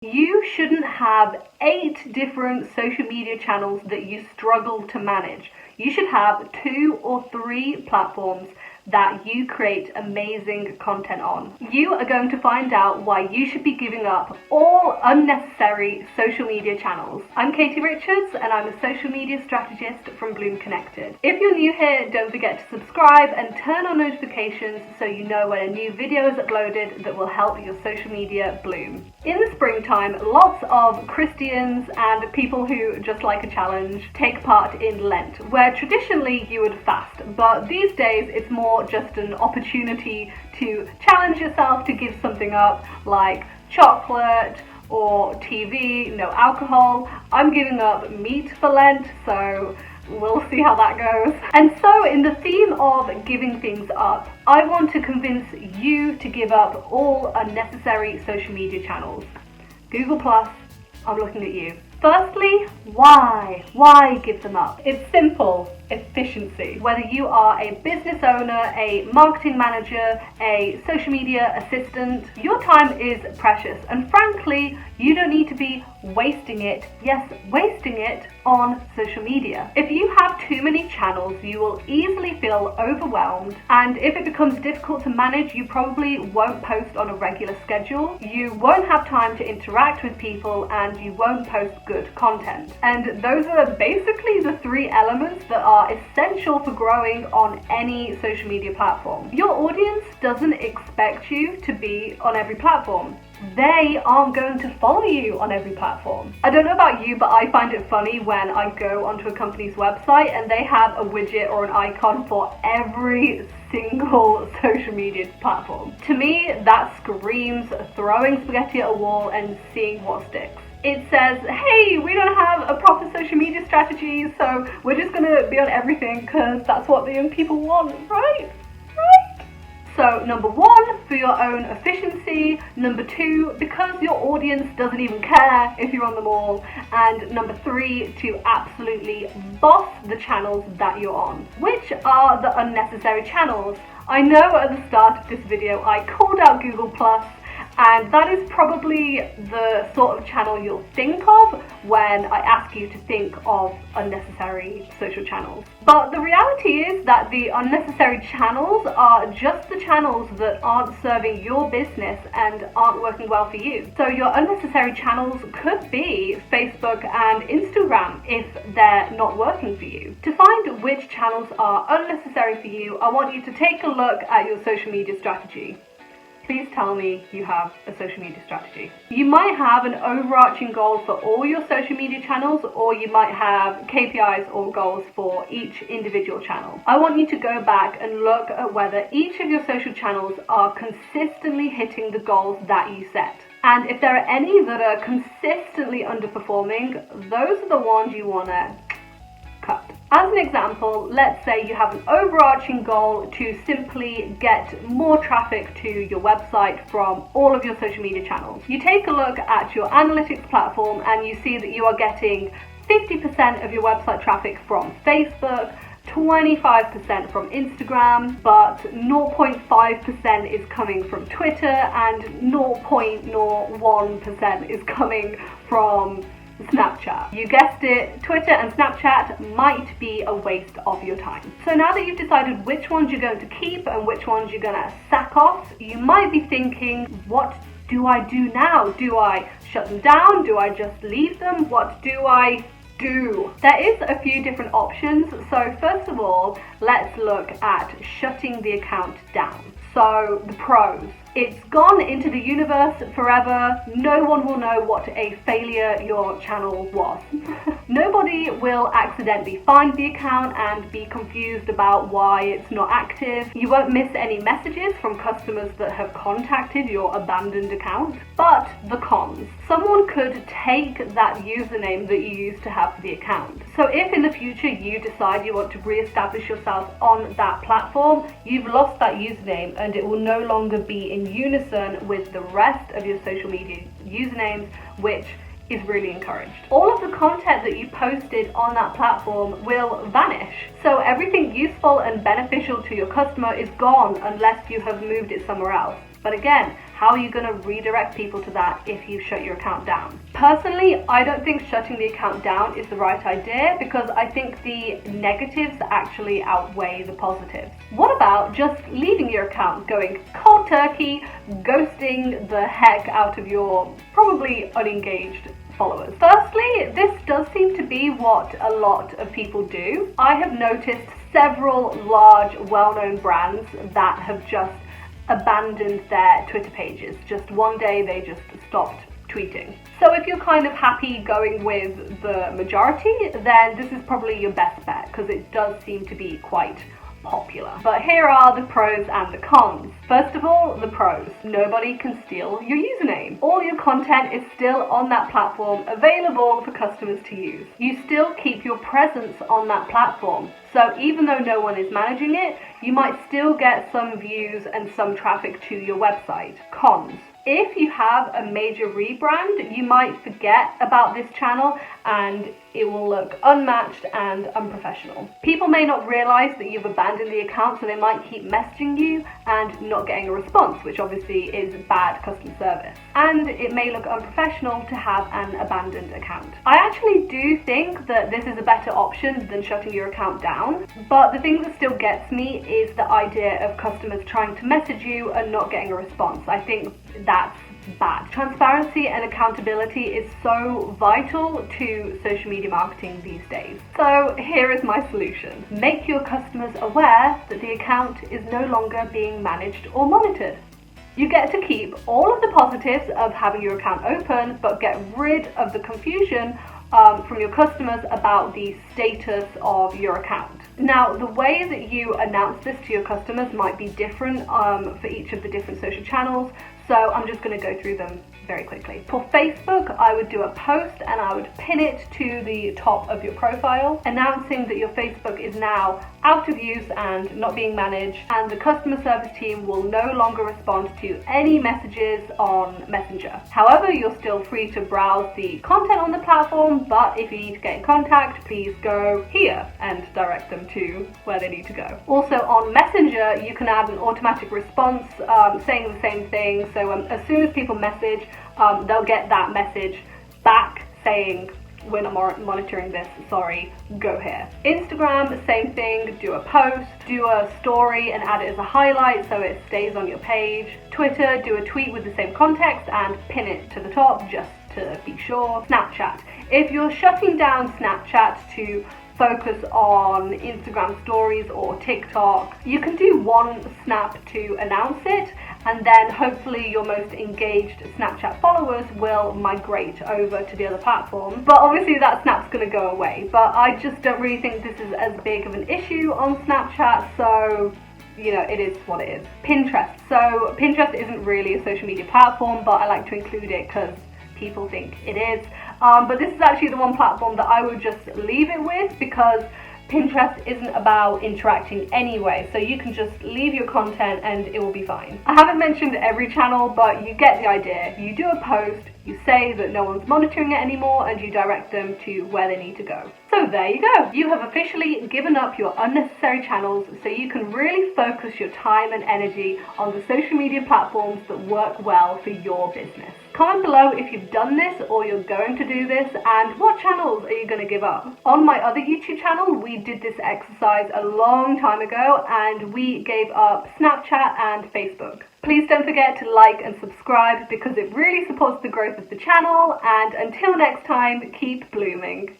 You shouldn't have 8 different social media channels that you struggle to manage. You should have 2 or 3 platforms that you create amazing content on. You are going to find out why you should be giving up all unnecessary social media channels. I'm Katie Richards and I'm a social media strategist from Bloom Connected. If you're new here, don't forget to subscribe and turn on notifications so you know when a new video is uploaded that will help your social media bloom. In the springtime, lots of Christians and people who just like a challenge take part in Lent, where traditionally you would fast, but these days it's more just an opportunity to challenge yourself to give something up, like chocolate or TV, no alcohol. I'm giving up meat for Lent, so we'll see how that goes. And so in the theme of giving things up, I want to convince you to give up all unnecessary social media channels. Google Plus, I'm looking at you. Firstly, why? Why give them up? It's simple. Efficiency. Whether you are a business owner, a marketing manager, a social media assistant, your time is precious, and frankly, you don't need to be wasting it on social media. If you have too many channels, you will easily feel overwhelmed, and if it becomes difficult to manage, you probably won't post on a regular schedule, you won't have time to interact with people, and you won't post good content. And those are basically the 3 elements that are essential for growing on any social media platform. Your audience doesn't expect you to be on every platform. They aren't going to follow you on every platform. I don't know about you, but I find it funny when I go onto a company's website and they have a widget or an icon for every single social media platform. To me, that screams throwing spaghetti at a wall and seeing what sticks. It says, hey, we don't have a proper social media strategy, so we're just going to be on everything because that's what the young people want, right? So number 1, for your own efficiency. Number 2, because your audience doesn't even care if you're on them all. And number 3, to absolutely boss the channels that you're on. Which are the unnecessary channels? I know at the start of this video I called out Google Plus, and that is probably the sort of channel you'll think of when I ask you to think of unnecessary social channels. But the reality is that the unnecessary channels are just the channels that aren't serving your business and aren't working well for you. So your unnecessary channels could be Facebook and Instagram if they're not working for you. To find which channels are unnecessary for you, I want you to take a look at your social media strategy. Please tell me you have a social media strategy. You might have an overarching goal for all your social media channels, or you might have KPIs or goals for each individual channel. I want you to go back and look at whether each of your social channels are consistently hitting the goals that you set. And if there are any that are consistently underperforming, those are the ones you want to cut. As an example, let's say you have an overarching goal to simply get more traffic to your website from all of your social media channels. You take a look at your analytics platform and you see that you are getting 50% of your website traffic from Facebook, 25% from Instagram, but 0.5% is coming from Twitter and 0.01% is coming from Snapchat. You guessed it, Twitter and Snapchat might be a waste of your time. So now that you've decided which ones you're going to keep and which ones you're going to sack off, you might be thinking, what do I do now? Do I shut them down? Do I just leave them? What do I do? There is a few different options. So first of all, let's look at shutting the account down. So the pros. It's gone into the universe forever. No one will know what a failure your channel was. Nobody will accidentally find the account and be confused about why it's not active. You won't miss any messages from customers that have contacted your abandoned account. But the cons. Someone could take that username that you used to have for the account. So if in the future you decide you want to re-establish yourself on that platform, you've lost that username and it will no longer be in unison with the rest of your social media usernames, which is really encouraged. All of the content that you posted on that platform will vanish. So everything useful and beneficial to your customer is gone unless you have moved it somewhere else. But again, How are you going to redirect people to that if you shut your account down? Personally, I don't think shutting the account down is the right idea because I think the negatives actually outweigh the positives. What about just leaving your account, going cold turkey, ghosting the heck out of your probably unengaged followers? Firstly, this does seem to be what a lot of people do. I have noticed several large, well-known brands that have just abandoned their Twitter pages. Just one day they just stopped tweeting. So if you're kind of happy going with the majority, then this is probably your best bet because it does seem to be quite popular. But here are the pros and the cons. First of all, the pros. Nobody can steal your username. All your content is still on that platform, available for customers to use. You still keep your presence on that platform. So even though no one is managing it, you might still get some views and some traffic to your website. Cons. If you have a major rebrand, you might forget about this channel and it will look unmatched and unprofessional. People may not realize that you've abandoned the account, so they might keep messaging you and not getting a response, which obviously is bad customer service. And it may look unprofessional to have an abandoned account. I actually do think that this is a better option than shutting your account down, but the thing that still gets me is the idea of customers trying to message you and not getting a response. I think that's bad. Transparency and accountability is so vital to social media marketing these days. So here is my solution. Make your customers aware that the account is no longer being managed or monitored. You get to keep all of the positives of having your account open, but get rid of the confusion from your customers about the status of your account. Now, the way that you announce this to your customers might be different for each of the different social channels, so I'm just going to go through them very quickly. For Facebook, I would do a post and I would pin it to the top of your profile, announcing that your Facebook is now out of use and not being managed, and the customer service team will no longer respond to any messages on Messenger. However, you're still free to browse the content on the platform, but if you need to get in contact, please go here and direct them to where they need to go. Also on Messenger, you can add an automatic response saying the same thing. So as soon as people message, they'll get that message back saying, we're not monitoring this, sorry, go here. Instagram, same thing, do a post, do a story and add it as a highlight so it stays on your page. Twitter, do a tweet with the same context and pin it to the top just to be sure. Snapchat. If you're shutting down Snapchat to focus on Instagram stories or TikTok, you can do one snap to announce it, and then hopefully your most engaged Snapchat followers will migrate over to the other platform. But obviously that snap's going to go away. But I just don't really think this is as big of an issue on Snapchat, so you know, it is what it is. Pinterest. So Pinterest isn't really a social media platform, but I like to include it because people think it is. But this is actually the one platform that I would just leave it with because Pinterest isn't about interacting anyway, so you can just leave your content and it will be fine. I haven't mentioned every channel, but you get the idea. You do a post, you say that no one's monitoring it anymore, and you direct them to where they need to go. So there you go. You have officially given up your unnecessary channels so you can really focus your time and energy on the social media platforms that work well for your business. Comment below if you've done this or you're going to do this, and what channels are you going to give up. On my other YouTube channel, we did this exercise a long time ago and we gave up Snapchat and Facebook. Please don't forget to like and subscribe because it really supports the growth of the channel, and until next time, keep blooming.